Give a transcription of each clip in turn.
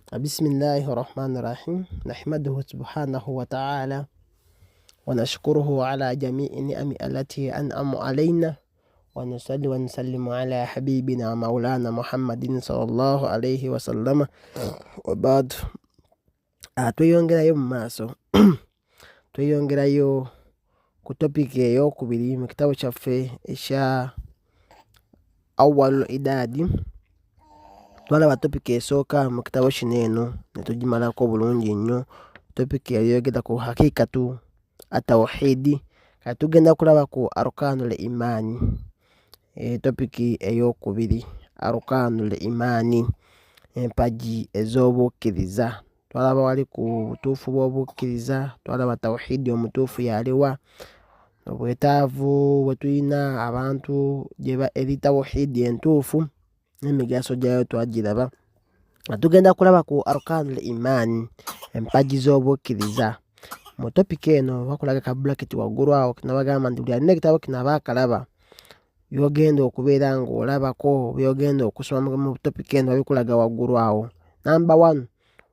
بسم الله الرحمن الرحيم نحمده سبحانه وتعالى ونشكره على جميع النعم التي أنعم علينا ونصلي ونسلم على حبيبنا مولانا محمد صلى الله عليه وسلم وبعد tweyongerayo mu maaso tweyongerayo ku topiki eyokubiri mu kitabo kyaffe ekya awwalul idaadi. Twalaba topiki esooka mu kitabo kino eno ne tugimalako bulungi nnyo. Topiki yali yogera ku hakikatu atawhidi, kati tugenda kulaba ku arkanul imaani. Topiki eyokubiri arkanul imaani, empagi ez'obukkiriza. Twalaba wali ku butuufu bw'obukkiriza, twalaba tawhidi omutuufu yaliwa, obwetaavu bwe tulina abantu eri tawhidi entuufu n'emigaso gyayo twagiraba. Tugenda kulaba ku arkanul imaani, empagi z'obukkiriza. Mu topiki eno bakulaga ka bracket waggulu awo nabagamba nti buli alina ekitabo kino aba akalaba, byogenda okubeera ng'olabako, byogenda okusoma mu topiki eno babikulaga waggulu awo. Number 1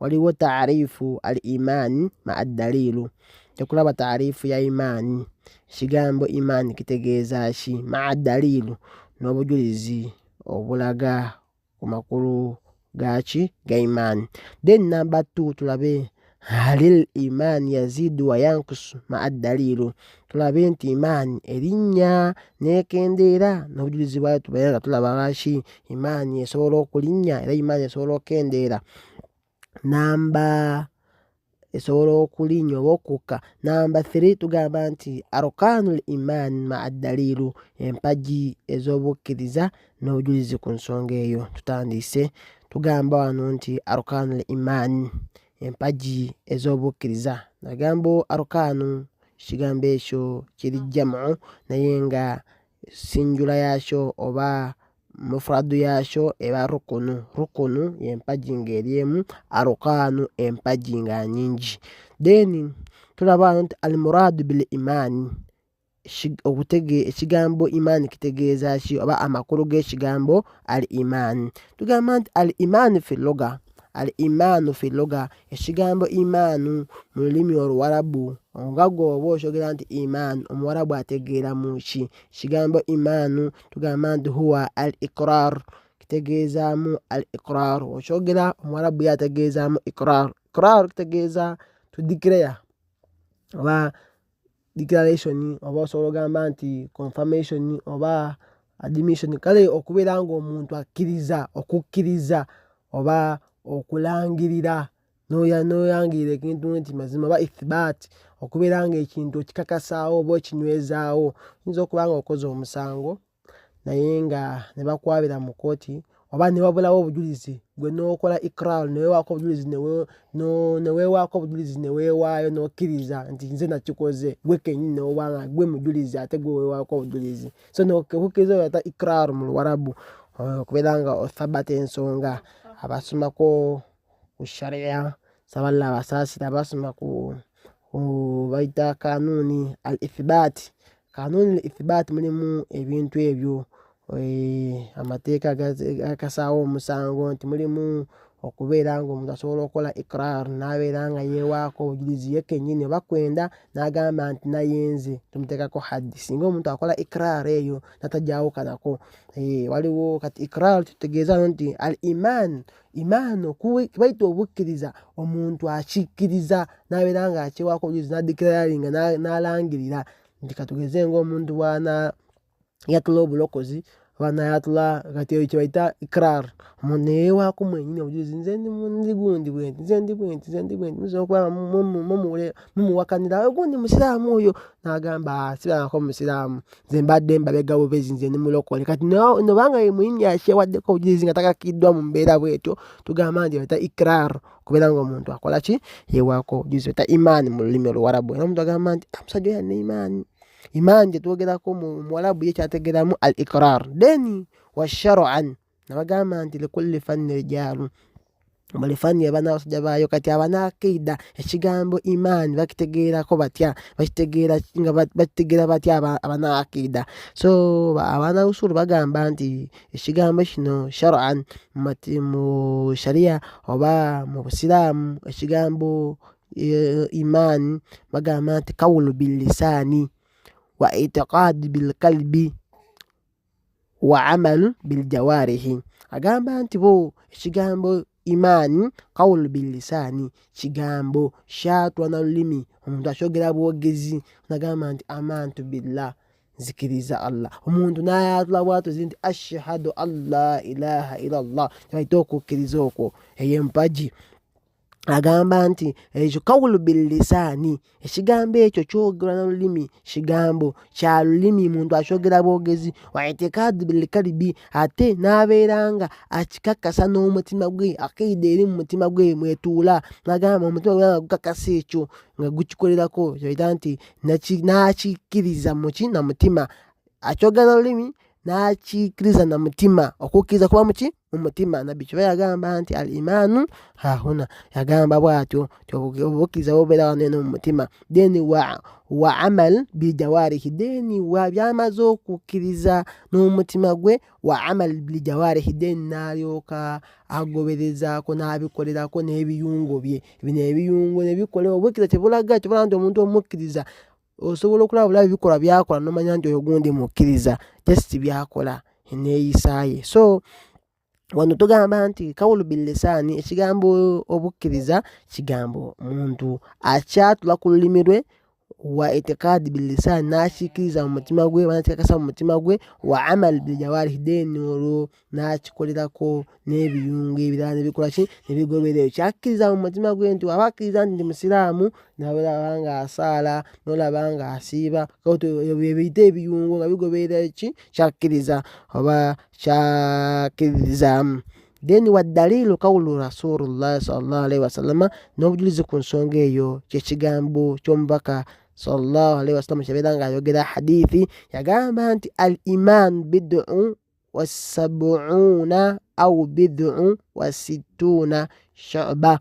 waliwo taarifu al imaani ma addaliilu. Tekulaba taarifu ya imaani, ekigambo imaani kitegeeza ki, ma addaliilu n'obujulizi obulaga ku makulu gaki ga imaani. Then number 2 tulabe halil imaani yaziidu wa yankusu ma addaliilu. Tulabe nti imaani erinnya n'ekendeera n'obujulizi bwayo tubeera nga tulaba lwaki imaani esobola okulinnya era imaani esobola okukendeera. Esobola okulinnya oba okukka. Number 3 tugamba nti arkanul imaani ma addaliilu, empagi ez'obukkiriza n'obujulizi ku nsonga eyo. Tutandise tugamba wano nti arkanul imaani, empagi ez'obukkiriza. Nagambo arkaanu ekigambo ekyo kiri jamu naye nga sinjula yakyo oba mufradu yakyo eba rukunu. Rukunu y'empagi ng'eri emu, arkaanu empagi nga nnyingi. Then tulaba wano nti almuraadu bil imaani, ekigambo imaani kitegeeza ki oba amakulu g'ekigambo al imaani. Tugamba nti al imaani fi lugha, al imaanu fi lugha, ekigambo imaanu mu lulimi oluwarabu nga gw'oba okyogera nti imaanu omuwarabu ategeera mu ki? Ekigambo imaanu tugamba nti huwa al iqrar, kitegeezaamu al iqrar. Okyogera omuwarabu ye ategeezaamu iqrar. Iqrar kitegeeza to declare oba declaration, oba osobola ogamba nti confirmation oba admission. Kale okubeera ng'omuntu akkiriza, okukkiriza oba okulangirira n'oyangirira ekintu nti mazima oba ithbaat, okubeera ng'ekintu okikakasaawo oba okinywezaawo. Oyinza okuba nga okoze omusango naye nga ne bakwabira mu kooti oba ne wabulawo obujulizi, gwe n'okola iqrar neweewaako obujulizi neweewaayo n'okkiriza nti nze nakikoze, gwe kennyini n'oba nga gwe mujulizi ate gwe weewaako obujulizi. So n'okukkiriza oyo yata iqrar mu luwarabu, okubeera nga othabata ensonga. Abasomako ku sharia sabalala abasaasira basoma ku bayita kanuuni al ithbaat. Kanuuni al ithbaat mulimu ebintu ebyo, amateeka agakasaawo omusango, nti mulimu okubeera ng'omuntu asobola okukola iqrar n'abeera nga yeewaako obujulizi ye kennyini, oba kwenda n'agamba nti naye nze tumuteekako haddi. Singa omuntu akola iqrar eyo natagyawukanako. Waliwo kati iqrar kitegeeza nti al imaan, imaani bayita obukkiriza, omuntu akikkiriza n'abeera nga akyewaako obujulizi n'adeclaringa n'alangirira nti katugeze ng'omuntu yatula obulokozi oba nayatula kati eyo kye bayita iqrar. Omuntu neyeewaako mwennyini obujulizi, nze ndi gundi bwenti, nze ndi bwenti. Muyinza okuba mumuwakanira gundi musiraamu oyo n'agamba sibaako musiraamu, nze mbadde mbabega bubezi, nze ndi mulokole. Kati nobanga ye muyinja akyewaddeko obujulizi nga takakkiddwa mu mbeera bwetyo, tugamba nti bayita iqrar, okubeera ng'omuntu akola ki? Yeewaako obujulizi, bayita imaani mu lulimi oluwarabu. Era omuntu agamba nti omusajja oyo alina imaani. Imaani gye twogerako mu muwarabu ye kyategeeramu al iqrar. Then wa shar'an nabagamba nti likulli fanni rijaalu, balifanira banabasajja baayo. Kati abanakida ekigambo imaani bakitegeerako batya? Bakitegeera batya abanakida? So abaana usulu bagamba nti ekigambo kino shar'an mu sharia oba mu busiraamu ekigambo imaani bagamba nti qawlu billisaani wa itiqaadi bilqalbi wa amalu biljawaarihi. Agamba nti bo ekigambo imaani qawlu billisaani kigambo kyatulwa na lulimi, omuntu akyogera bwogezi nagamba nti amantu billah, nzikiriza Allah. Omuntu nayatula bwatozi nti ashhadu an la ilaha illallah, kyaita okukkiriza okwo ey'empagi. Agamba nti ekyo qawlu billisaani ekigambo ekyo kyogerwa na lulimi, kigambo kya lulimi muntu akyogera bwogezi. Wa itikaadi bilqalbi, ate nabeeranga akikakasa n'omutima gwe, akida eri mu mutima gwe mwetuula, nagamba omutima gwe nga gukakasa ekyo nga gukikolerako, kyoita nti nakikkiriza muki na mutima. Akyogera na lulimi nakikkiriza na mutima, okukkiriza kuba muki mu mutima. Nabbi kiba yagamba nti al imaanu hahuna, yagamba bwatyo obukkiriza bubeera wano mu mutima. Then wa amal biljawaarihi, then byamaze okukkiriza n'omutima gwe, wa amal biljawaarihi, then nalyoka agoberezaako n'abikolerako n'ebiyungo bye. Bino ebiyungo nebikola obukkiriza tebulaga nti omuntu omukkiriza osobola okulaba bulabi bikolwa byakola nomanya nti oyo gundi mukkiriza, just byakola neeyisaaye. So wano tugamba nti qawlu billisaani ekigambo obukkiriza kigambo muntu akyatula ku lulimi lwe, wa itikaadi billisaani nakikkiriza mu mutima gwe, nakikakasa mu mutima gwe, wa amal biljawaarihi, then olwo nakikolerako n'ebiyungo ebirala nebikola ki nebigoberera. Kyakkiriza mu mutima gwe nti waba akkiriza nti ndi musiraamu, nolaba nga asaala, nolaba nga asiiba, biyita ebiyungo nga bigoberera ki kyakkiriza oba kyakkiririzaamu. Then wa dalilu qawlu rasulullah sallallahu alaihi wasallam, n'obujulizi ku nsonga eyo kyekigambo ky'omubaka sallallahu alaihi wasallam kyabeera nga ayogera hadithi, yagamba nti al iman bid'un wa sab'una au bid'un wa sittuna shu'ba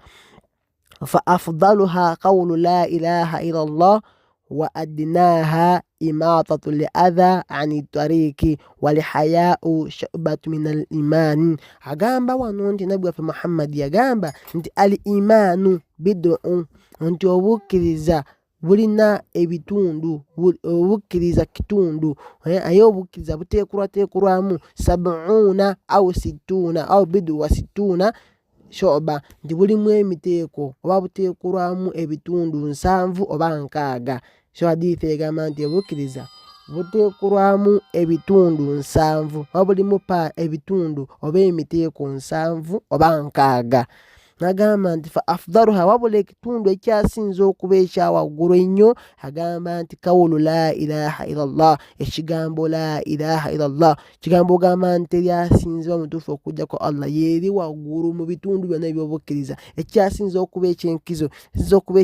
fa afdaluha qawlu la ilaha illallah wa adnaha imatatu liadha ani tariki wal haya'u shu'batu min al iman. Agamba wano nti nabbi waffe Muhammad yagamba nti al imanu bid'un, nti obukkiriza bulina ebitundu, obukkiriza kitundu, aye obukkiriza buteekulwamu sab'una au sittuna au bid'u wa sittuna shu'ba, nti bulimu emiteeko oba buteekulwamu ebitundu 7 oba 6. So hadithi egamba nti obukkiriza buteekulwamu ebitundu 7 oba bulimu ebitundu oba emiteeko 7 oba 6. Nagamba nti fa afdaluha, wabula ekitundu ekyasinza okuba ekyawaggulu ennyo, agamba nti qawlu la ilaha illallah, ekigambo la ilaha illallah, kigambo ogamba nti eryasinzibwa mutuufu okujjako Allah, yeri waggulu mu bitundu byonna ebyobukkiriza, ekyasinza okuba ekyenkizo, ekisinza okuba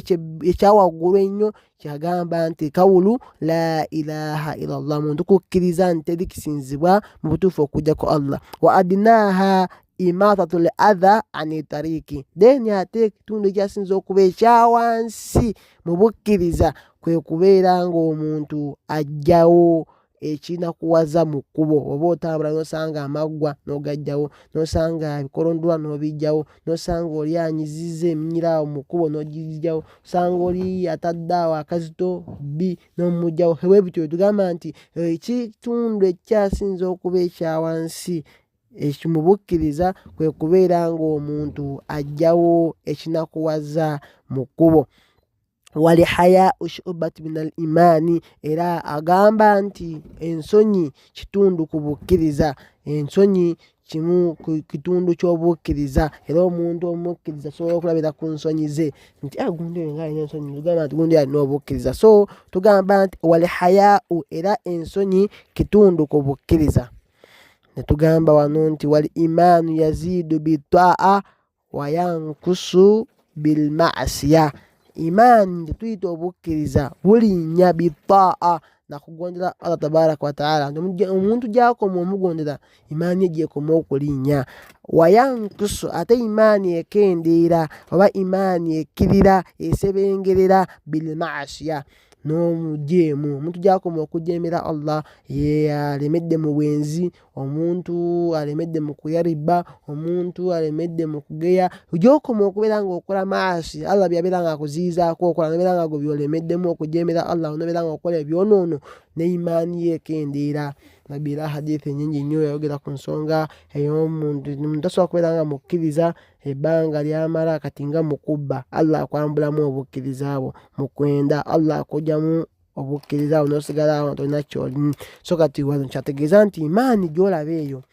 ekyawaggulu ennyo, kyagamba nti qawlu la ilaha illallah, muntu kukkiriza nti terikisinzibwa mu butuufu okujjako Allah. Wa adnaha imatatu liadha ani tariki, then ate ekitundu ekyasinza okuba ekyawansi mu bukkiriza kwe kubeera ng'omuntu ajjawo ekinakuwaza mu kkubo. Oba otambula nosanga amaggwa n'ogajjawo, nosanga ebikolondwa n'obijjawo, nosanga oli anyiziza eminyira awo mu kkubo n'ogijjawo, osanga oli atadde awo akazito bbi n'omugjawo. Bwebityo tugamba nti ekitundu ekyasinza okuba ekyawansi mu bukkiriza kwe kubeera ng'omuntu ajjawo ekinakuwaza mu kkubo. Wali haya'u shu'batu min al imaani, era agamba nti ensonyi kitundu ku bukkiriza, ensonyi kimu ku kitundu ky'obukkiriza, era omuntu omukkiriza asobola okulabira ku nsonyi ze nti gundi oyo nga alina ensonyi, tugamba nti gundi alina obukkiriza. So tugamba nti wali haya'u, era ensonyi kitundu ku bukkiriza. Netugamba wano nti wal imaanu yaziidu bitaa wa yankusu bilma'asiya, imaani tuyita obukkiriza bulinnya bitaa, nakugondera Allah tabaraka wa ta'ala. Omuntu gyakoma omugondera imaani gyekoma okulinnya. Wayankusu ate imaani ekendeera oba imaani ekkirira esebengerera bil maasiya n'omujeemu. Omuntu gyakoma okujeemera Allah ye alemedde mu bwenzi, omuntu alemedde mu kuyariba, omuntu alemedde mu kugeya, gyokoma okubeera nga okola maasi Allah byabeera nga akuziyizaako okola nobeera nga byolemeddemu okujeemera Allah nobeera nga okola ebyonoono ne imaani ye ekendeera. Nabbi era hadithi nyingi nnyo yayogera ku nsonga ey'omuntu tasobola kubeera nga mukkiriza ebbanga lyamala kati nga mukubba Allah akwambulamu obukkiriza bwo, mu kwenda Allah akugyamu obukkiriza bwo n'osigala awo tolina ky'olimu. So kati wano kyategeeza nti imaani gy'olaba eyo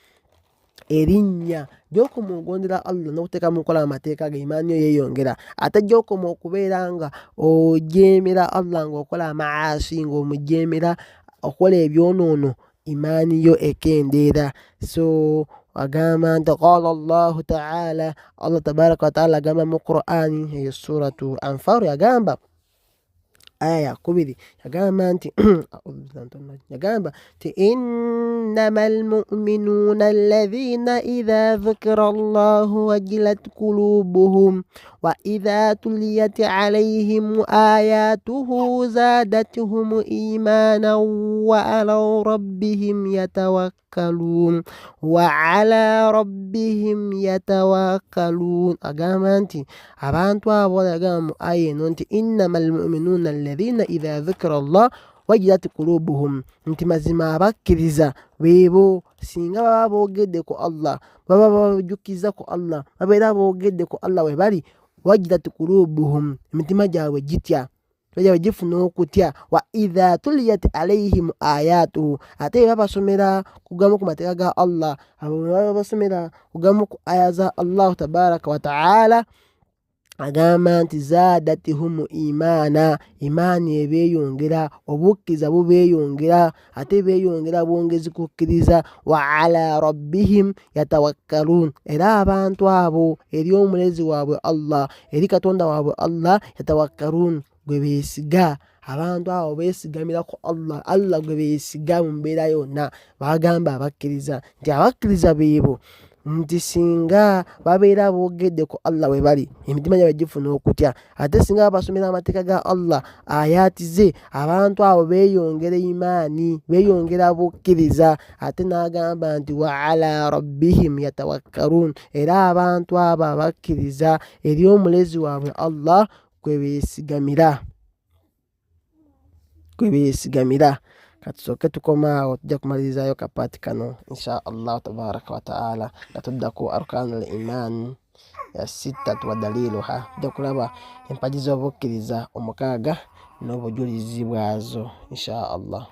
erinnya gy'okoma okugondera Allah n'okuteekamu okukola amateeka ge imaani yo yeeyongera. Ate gy'okoma okubeera nga ojeemera Allah ng'okola maasi ng'omujeemera okola ebyonoono imaani yo ekendeera. So agamba nti qala Allahu ta'ala, Allah tabaraka wa ta'ala agamba mu Qur'ani eyo suratu Anfal yagamba aya 2 yagamba nti yagamba nti innamal mu'minuuna alladhiina idhaa dhukira Allahu wajilat qulubuhum wa idhaa tuliyat alayhim ayatuhu zaadathum iimaanan wa ala rabbihim yatawakkaluun. Agamba nti abantu abo yagamba mu aya eno nti innamal mu'minuuna alladhiina idhaa dhukira Allah wajilat qulubuhum, nti mazima abakkiriza beebo singa baba boogedde ku Allah, baba bajjukiza ku Allah, babeera boogedde ku Allah we bali, wajilat qulubuhum, emitima gyabwe gitya, gyabwe gifuna okutya. Wa idhaa tuliyat alayhim ayatuhu, ate baba basomera kugamu ku mateeka ga Allah, baba basomera kugamu ku aya za Allah tabaraka wa ta'ala, agamba nti zaadathum imaana, imaani ebeeyongera, obukkiriza bubeeyongera, ate beeyongera bwongezi kukkiriza. Wa ala rabbihim yatawakkaluun, era abantu abo eri omulezi waabwe Allah, eri katonda waabwe Allah yatawakkaluun, gwe beesiga. Abantu abo beesigamira ku Allah, Allah gwe beesiga mu mbeera yonna. Bagamba abakkiriza nti abakkiriza beebo nti singa babeera boogedde ku Allah we bali, emitima gyabwe gifuna okutya. Ate singa basomera amateeka ga Allah ayaati ze, abantu abo beeyongera imaani, beeyongera bukkiriza. Ate n'agamba nti wa ala rabbihim yatawakkaluun, era abantu abo abakkiriza eri omulezi waabwe Allah gwe beesigamira. Katusooke tukoma awo, tujja kumalirizayo kapaati kano insha Allah tabaraka wa ta'ala nga tudda ku arkaanul imaan ya 6 wa daliluha, tujja kulaba empagi z'obukkiriza 6 n'obujulizi bwazo insha Allah.